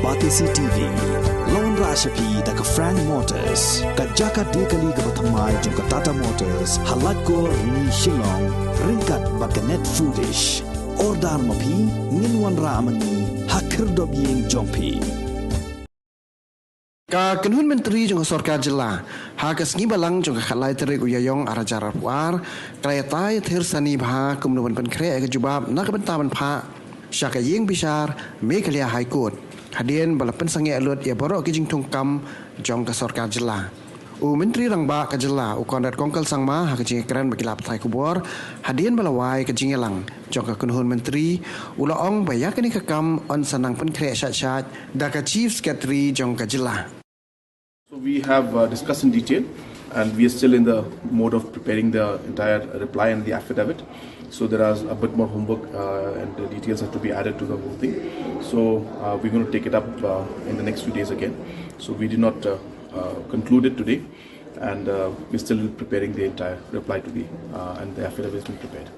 Batisi TV Lone Rashapi Daka Frank Motors Kajaka Dekali Gabatamai Junka Tata Motors Halatko Ni Shillong Rinkat Bakanet Foodish Ordar Mapi Ninwan Ramani Hakir Dobiying Jompi Ka Kanhun Menteri Jung Sorkar Jela Hakas Nibalang Jung Khalai Terik Uyayong Arajar War Krayatai Thirsani Bha Kumnuan Pynkhreh Jubab Nakabantaman Pha Shaka Ïingbishar Mekalia High Court Hadian Balapan Sange Alert Ya Borok Kijing Tungkam Jong Ka Sorkar Jela U Menteri Rangba Ka Jela U Kondat Kongkal Sangma Hakajing Kran Bakilap Thai Kubor Hadian Balawai Kijing Elang Jong Ka Kanhun Menteri Ulaong Bayakani Kakam On Sanang Pynkhreh Shat Daka Chief Secretary Jong Ka Jela. So we have discussed in detail, and we are still in the mode of preparing the entire reply and the affidavit. So there is a bit more homework and the details have to be added to the whole thing. So we're going to take it up in the next few days again. So we did not conclude it today, and we're still preparing the entire reply to the and the affidavit has been prepared.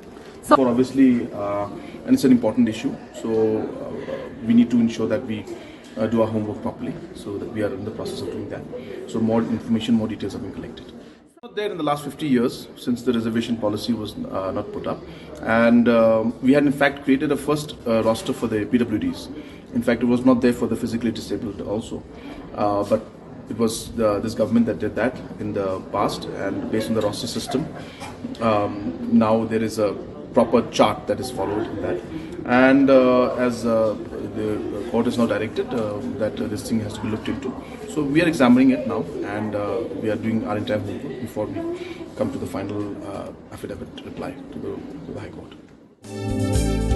So obviously, and it's an important issue. So we need to ensure that we do our homework properly, so that we are in the process of doing that. So more information, more details have been collected. Not there in the last 50 years since the reservation policy was not put up, and we had in fact created a first roster for the PWDs. In fact, it was not there for the physically disabled also, but it was this government that did that in the past, and based on the roster system, now there is a proper chart that is followed in that, and as the court is now directed that this thing has to be looked into. So we are examining it now, and we are doing our entire homework before we come to the final affidavit reply to the High Court.